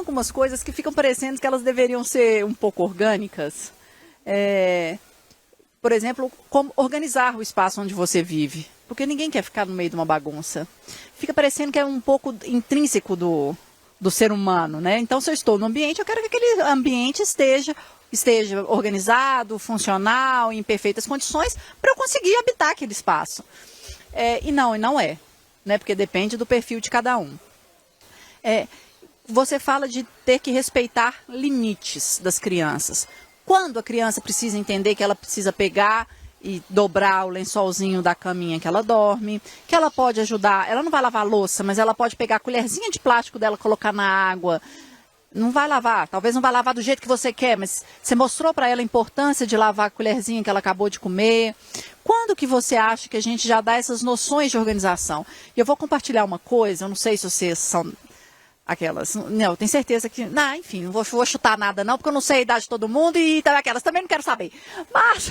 algumas coisas que ficam parecendo que elas deveriam ser um pouco orgânicas. Por exemplo, como organizar o espaço onde você vive. Porque ninguém quer ficar no meio de uma bagunça. Fica parecendo que é um pouco intrínseco do ser humano, né? Então, se eu estou no ambiente, eu quero que aquele ambiente esteja organizado, funcional, em perfeitas condições, para eu conseguir habitar aquele espaço. E não é, né? Porque depende do perfil de cada um. Você fala de ter que respeitar limites das crianças. Quando a criança precisa entender que ela precisa pegar e dobrar o lençolzinho da caminha que ela dorme, que ela pode ajudar, ela não vai lavar a louça, mas ela pode pegar a colherzinha de plástico dela, colocar na água. Não vai lavar, talvez não vai lavar do jeito que você quer, mas você mostrou para ela a importância de lavar a colherzinha que ela acabou de comer. Quando que você acha que a gente já dá essas noções de organização? E eu vou compartilhar uma coisa, eu não sei se vocês são aquelas, não, eu tenho certeza que, enfim, não vou chutar nada não, porque eu não sei a idade de todo mundo e aquelas também não quero saber. Mas,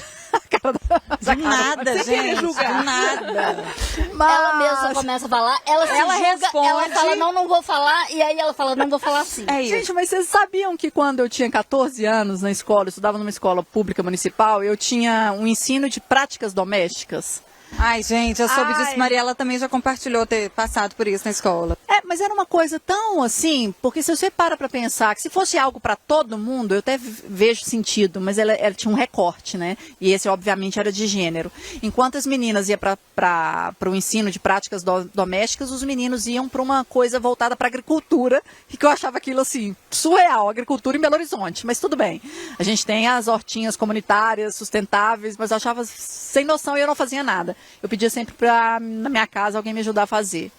do nada, gente, do nada. Ela mesma começa a falar, ela responde, ela fala, não vou falar, e aí ela fala, não vou falar sim. Gente, mas vocês sabiam que quando eu tinha 14 anos na escola, eu estudava numa escola pública municipal, eu tinha um ensino de práticas domésticas? Ai, gente, eu soube disso. Mariela também já compartilhou ter passado por isso na escola. Mas era uma coisa tão assim, porque se você para pensar que se fosse algo para todo mundo, eu até vejo sentido, mas ela tinha um recorte, né? E esse, obviamente, era de gênero. Enquanto as meninas iam para o ensino de práticas domésticas, os meninos iam para uma coisa voltada para a agricultura, e que eu achava aquilo assim, surreal, agricultura em Belo Horizonte. Mas tudo bem. A gente tem as hortinhas comunitárias, sustentáveis, mas eu achava sem noção e eu não fazia nada. Eu pedia sempre para, na minha casa, alguém me ajudar a fazer.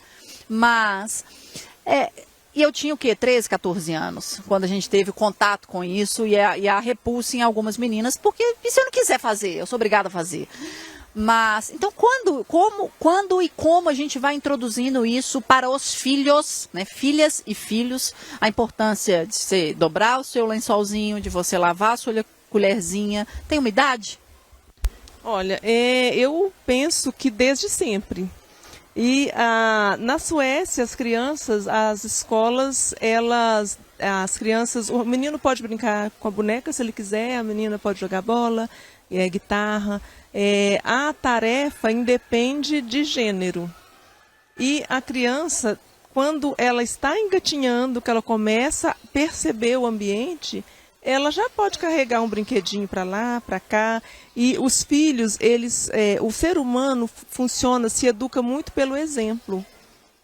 Mas, e eu tinha o quê? 13, 14 anos, quando a gente teve contato com isso e a repulsa em algumas meninas, porque se eu não quiser fazer, eu sou obrigada a fazer. Mas, então, quando e como a gente vai introduzindo isso para os filhos, né, filhas e filhos, a importância de você dobrar o seu lençolzinho, de você lavar a sua colherzinha, tem uma idade? Olha, eu penso que desde sempre. E na Suécia, as escolas, as crianças, o menino pode brincar com a boneca se ele quiser, a menina pode jogar bola, guitarra. A tarefa independe de gênero. E a criança, quando ela está engatinhando, que ela começa a perceber o ambiente, ela já pode carregar um brinquedinho para lá, para cá. E os filhos, o ser humano funciona, se educa muito pelo exemplo.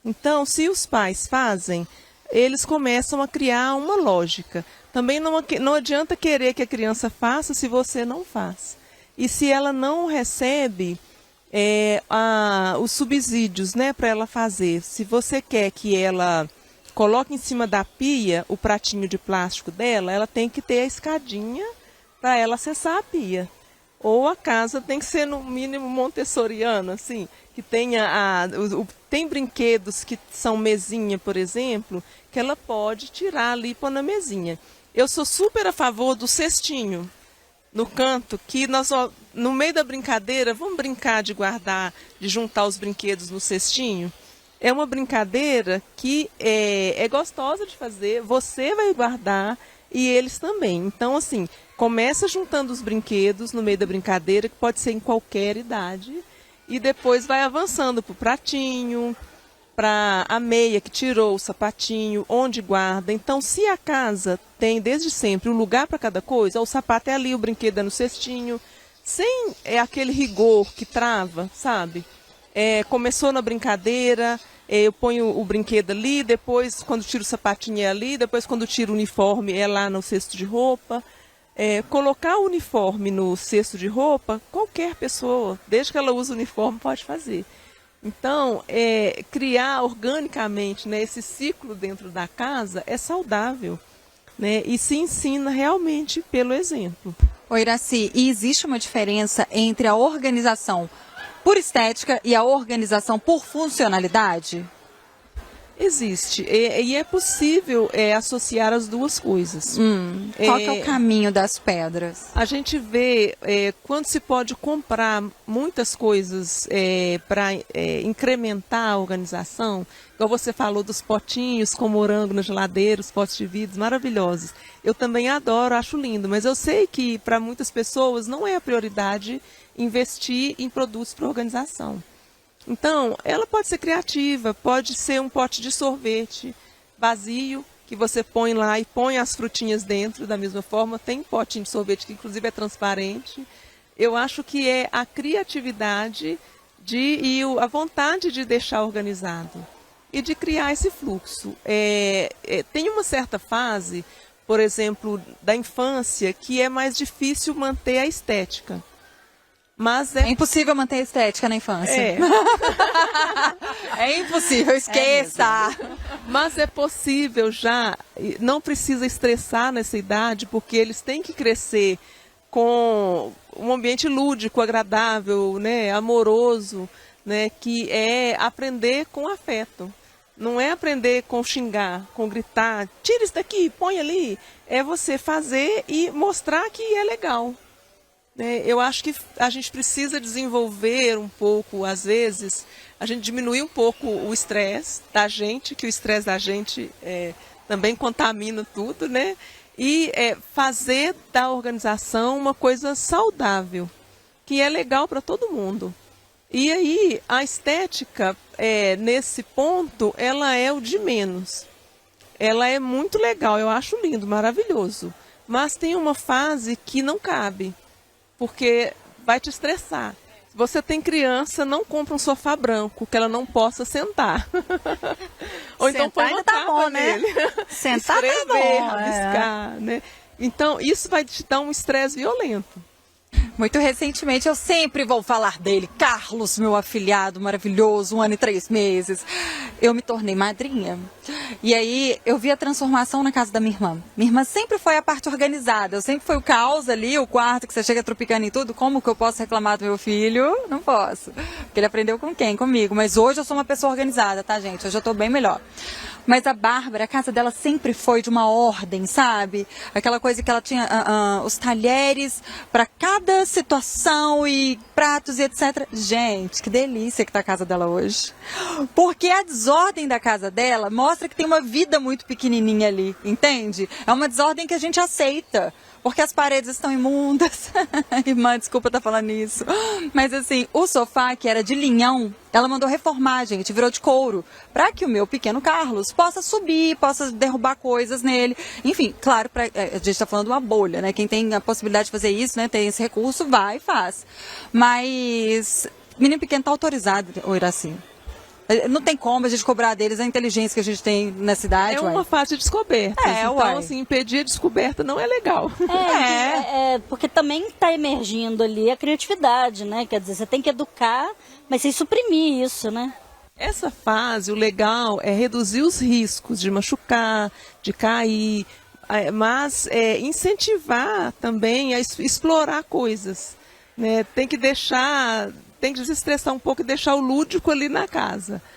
Então, se os pais fazem, eles começam a criar uma lógica. Também não adianta querer que a criança faça se você não faz. E se ela não recebe os subsídios, né, para ela fazer, se você quer que ela coloque em cima da pia o pratinho de plástico dela, ela tem que ter a escadinha para ela acessar a pia. Ou a casa tem que ser no mínimo montessoriana, assim, que tenha tem brinquedos que são mesinha, por exemplo, que ela pode tirar ali e pôr na mesinha. Eu sou super a favor do cestinho no canto, que no meio da brincadeira, vamos brincar de juntar os brinquedos no cestinho. É uma brincadeira que é gostosa de fazer, você vai guardar e eles também. Então, assim, começa juntando os brinquedos no meio da brincadeira, que pode ser em qualquer idade, e depois vai avançando para o pratinho, para a meia que tirou o sapatinho, onde guarda. Então, se a casa tem desde sempre um lugar para cada coisa, o sapato é ali, o brinquedo é no cestinho, sem aquele rigor que trava, sabe? Começou na brincadeira, eu ponho o brinquedo ali, depois quando tiro o sapatinho é ali, depois quando tiro o uniforme é lá no cesto de roupa. Colocar o uniforme no cesto de roupa, qualquer pessoa, desde que ela use o uniforme, pode fazer. Então, criar organicamente, né, esse ciclo dentro da casa é saudável, né, e se ensina realmente pelo exemplo. Iraci, e existe uma diferença entre a organização por estética e a organização por funcionalidade? Existe. E é possível associar as duas coisas. Qual que é o caminho das pedras? A gente vê quando se pode comprar muitas coisas para incrementar a organização, igual você falou dos potinhos com morango na geladeira, os potes de vidro, maravilhosos. Eu também adoro, acho lindo, mas eu sei que para muitas pessoas não é a prioridade investir em produtos para organização. Então, ela pode ser criativa, pode ser um pote de sorvete vazio, que você põe lá e põe as frutinhas dentro da mesma forma. Tem potinho de sorvete que inclusive é transparente. Eu acho que é a criatividade e a vontade de deixar organizado e de criar esse fluxo. Tem uma certa fase, por exemplo, da infância, que é mais difícil manter a estética. Mas é impossível manter a estética na infância. É impossível, esqueça. Mas é possível já, não precisa estressar nessa idade, porque eles têm que crescer com um ambiente lúdico, agradável, né, amoroso, né, que é aprender com afeto. Não é aprender com xingar, com gritar, tira isso daqui, põe ali. É você fazer e mostrar que é legal. Eu acho que a gente precisa desenvolver um pouco, às vezes, a gente diminuir um pouco o estresse da gente, que o estresse da gente também contamina tudo, né? E fazer da organização uma coisa saudável, que é legal para todo mundo. E aí, a estética, nesse ponto, ela é o de menos. Ela é muito legal, eu acho lindo, maravilhoso. Mas tem uma fase que não cabe. Porque vai te estressar. Se você tem criança, não compra um sofá branco, que ela não possa sentar. Ou então põe uma tapa nele. Sentar escrever, tá bom, rabiscar, né? Então, isso vai te dar um estresse violento. Muito recentemente, eu sempre vou falar dele, Carlos, meu afilhado maravilhoso, 1 ano e 3 meses. Eu me tornei madrinha. E aí, eu vi a transformação na casa da minha irmã. Minha irmã sempre foi a parte organizada. Eu sempre fui o caos ali, o quarto que você chega tropicando em tudo. Como que eu posso reclamar do meu filho? Não posso. Porque ele aprendeu com quem? Comigo. Mas hoje eu sou uma pessoa organizada, tá, gente? Hoje eu tô bem melhor. Mas a Bárbara, a casa dela sempre foi de uma ordem, sabe? Aquela coisa que ela tinha os talheres para cada situação e pratos e etc. Gente, que delícia que tá a casa dela hoje. Porque a desordem da casa dela mostra que tem uma vida muito pequenininha ali, entende? É uma desordem que a gente aceita. Porque as paredes estão imundas. Irmã, desculpa estar falando isso. Mas assim, o sofá, que era de linhão, ela mandou reformar, gente, virou de couro. Para que o meu pequeno Carlos possa subir, possa derrubar coisas nele. Enfim, claro, a gente está falando de uma bolha, né? Quem tem a possibilidade de fazer isso, né? Tem esse recurso, vai e faz. Mas menino pequeno está autorizado, o Iraci. Não tem como a gente cobrar deles a inteligência que a gente tem na cidade. É uma fase de descoberta. Então, assim, impedir a descoberta não é legal. Porque também está emergindo ali a criatividade, né? Quer dizer, você tem que educar, mas sem suprimir isso, né? Essa fase, o legal é reduzir os riscos de machucar, de cair, mas incentivar também a explorar coisas, né? Tem que desestressar um pouco e deixar o lúdico ali na casa.